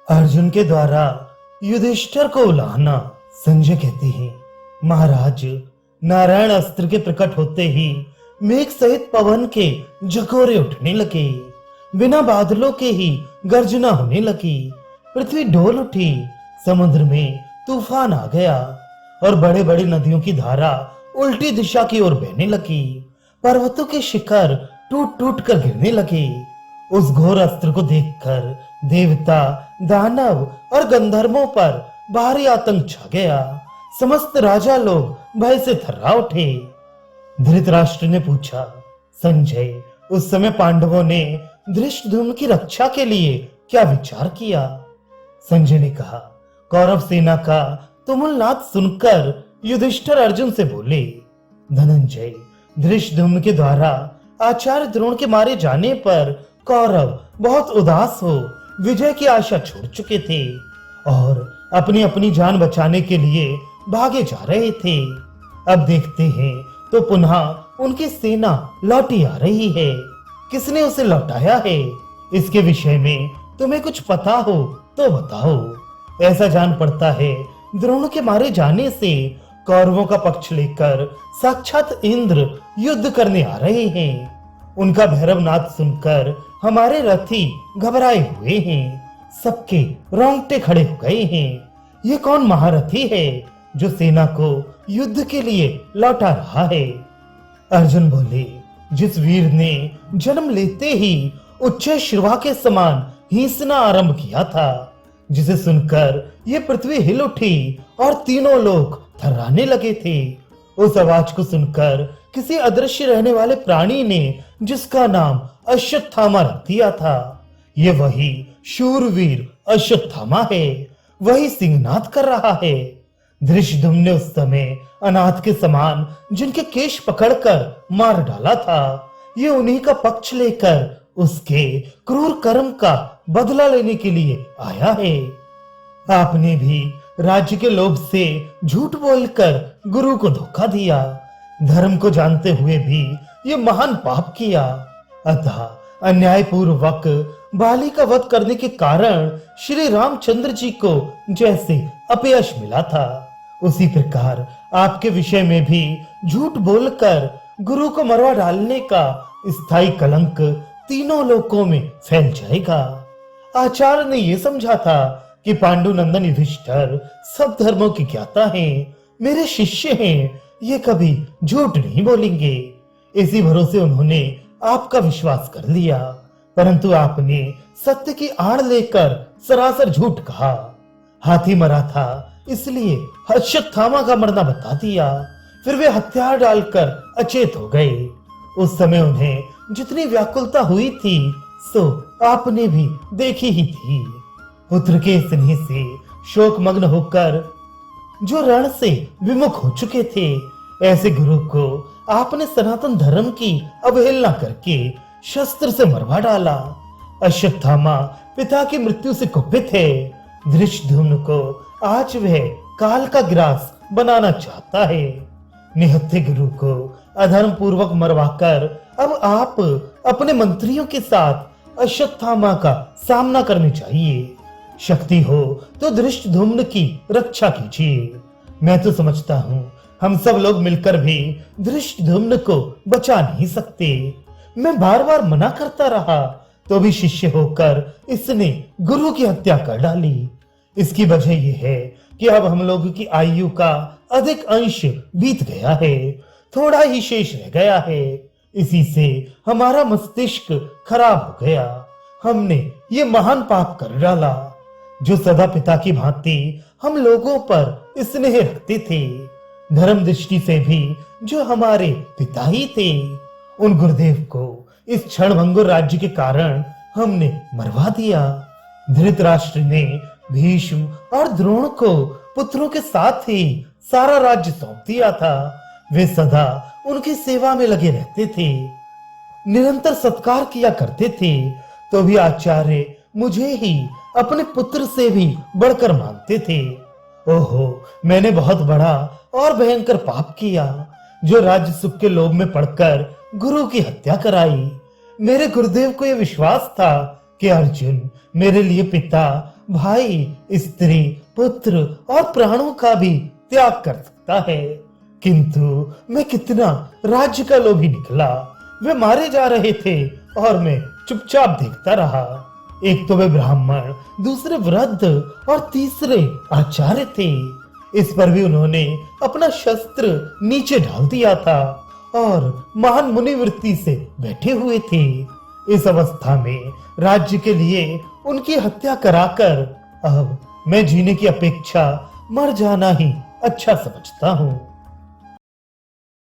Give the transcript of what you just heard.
अर्जुन के द्वारा युधिष्ठिर को उलाहना। संजय कहती है, महाराज, नारायण अस्त्र के प्रकट होते ही मेघ सहित पवन के झकोरे उठने लगे, बिना बादलों के ही गर्जना होने लगी, पृथ्वी डोल उठी, समुद्र में तूफान आ गया और बड़े बड़े नदियों की धारा उल्टी दिशा की ओर बहने लगी, पर्वतों के शिखर टूट टूट कर गिरने लगे। उस घोर अस्त्र को देखकर देवता, दानव और गंधर्वों पर भारी आतंक छा गया। समस्त राजा लोग भय से थर्रा उठे। धृतराष्ट्र ने पूछा, संजय, उस समय पांडवों ने धृष्टद्युम्न की रक्षा के लिए क्या विचार किया? संजय ने कहा, कौरव सेना का तुमुल नाद सुनकर युधिष्ठिर अर्जुन से बोले, धनंजय, धृष्टद्युम्न के द्वारा आचार्य द्रोण के मारे जाने पर कौरव बहुत उदास हो विजय की आशा छोड़ चुके थे और अपनी अपनी जान बचाने के लिए भागे जा रहे थे। अब देखते हैं तो पुनः उनकी सेना लौटी आ रही है। किसने उसे लौटाया है? इसके विषय में तुम्हें कुछ पता हो तो बताओ। ऐसा जान पड़ता है द्रोण के मारे जाने से कौरवों का पक्ष लेकर साक्षात इंद्र युद्ध करने आ रहे हैं। उनका भैरव नाद सुनकर हमारे रथी घबराए हुए हैं, सबके रोंगटे खड़े हो गए हैं। ये कौन महारथी है जो सेना को युद्ध के लिए लौटा रहा है? अर्जुन बोले, जिस वीर ने जन्म लेते ही उच्च श्रवा के समान हींसना आरंभ किया था, जिसे सुनकर ये पृथ्वी हिल उठी और तीनों लोग थर्राने लगे थे। उस आवाज को सुनकर किसी अदृश्य रहने वाले प्राणी ने जिसका नाम अश्वत्थामा रख दिया था, ये वही शूरवीर अश्वत्थामा है, वही सिंहनाद कर रहा है। धृष्टद्युम्न ने उस समय अनाथ के समान जिनके केश पकड़कर मार डाला था, ये उन्हीं का पक्ष लेकर उसके क्रूर कर्म का बदला लेने के लिए आया है। आपने भी राज्य के लोभ से झूठ बोलकर गुरु को धोखा दिया, धर्म को जानते हुए भी ये महान पाप किया। अतः अन्याय पूर्वक बाली का वध करने के कारण श्री रामचंद्र जी को जैसे अपयश मिला था, उसी प्रकार आपके विषय में भी झूठ बोलकर गुरु को मरवा डालने का स्थायी कलंक तीनों लोकों में फैल जाएगा। आचार्य ने यह समझा था कि पांडुनंदन युधिष्ठिर सब धर्मों के ज्ञाता हैं, मेरे शिष्य हैं, ये कभी झूठ नहीं बोलेंगे। इसी भरोसे उन्होंने आपका विश्वास कर लिया, परंतु आपने सत्य की आड़ लेकर सरासर झूठ कहा। हाथी मरा था इसलिए अश्वत्थामा का मरना बता दिया, फिर वे हथियार डालकर अचेत हो गए। उस समय उन्हें जितनी व्याकुलता हुई थी सो आपने भी देखी ही थी। पुत्र के स्नेह से शोक मग्न होकर जो रण से विमुख हो चुके थे, ऐसे गुरु को आपने सनातन धर्म की अवहेलना करके शस्त्र से मरवा डाला। अश्वत्थामा पिता की मृत्यु से कुपित है। धृष्टद्युम्न को आज वह काल का ग्रास बनाना चाहता है। निहत्थे गुरु को अधर्म पूर्वक मरवाकर अब आप अपने मंत्रियों के साथ अश्वत्थामा का सामना करने चाहिए। शक्ति हो तो धृष्टद्युम्न की रक्षा कीजिए। मैं तो समझता हूँ हम सब लोग मिलकर भी धृष्टद्युम्न को बचा नहीं सकते। मैं बार बार मना करता रहा तो भी शिष्य होकर इसने गुरु की हत्या कर डाली। इसकी वजह यह है कि अब हम लोगों की आयु का अधिक अंश बीत गया है, थोड़ा ही शेष रह गया है। इसी से हमारा मस्तिष्क खराब हो गया। हमने ये महान पाप कर डाला। जो सदा पिता की भांति हम लोगों पर स्नेह रखते थे, धर्म दृष्टि से भी जो हमारे पिता ही थे, उन गुरुदेव को इस क्षणभंगुर राज्य के कारण हमने मरवा दिया। धृतराष्ट्र ने भीष्म और द्रोण को पुत्रों के साथ ही सारा राज्य सौंप दिया था। वे सदा उनकी सेवा में लगे रहते थे, निरंतर सत्कार किया करते थे, तो भी आचार्य मुझे ही अपने पुत्र से भी बढ़कर मानते थे। ओहो, मैंने बहुत बड़ा और भयंकर पाप किया जो राज्य सुख के लोभ में पड़कर गुरु की हत्या कराई। मेरे गुरुदेव को यह विश्वास था कि अर्जुन मेरे लिए पिता भाई, स्त्री, पुत्र और प्राणों का भी त्याग कर सकता है। किंतु मैं कितना राज्य का लोभी निकला। वे मारे जा रहे थे और मैं चुपचाप देखता रहा। एक तो वे ब्राह्मण, दूसरे वृद्ध और तीसरे आचार्य थे। इस पर भी उन्होंने अपना शस्त्र नीचे डाल दिया था और महान मुनिवृत्ति से बैठे हुए थे। इस अवस्था में राज्य के लिए उनकी हत्या कराकर अब मैं जीने की अपेक्षा मर जाना ही अच्छा समझता हूँ।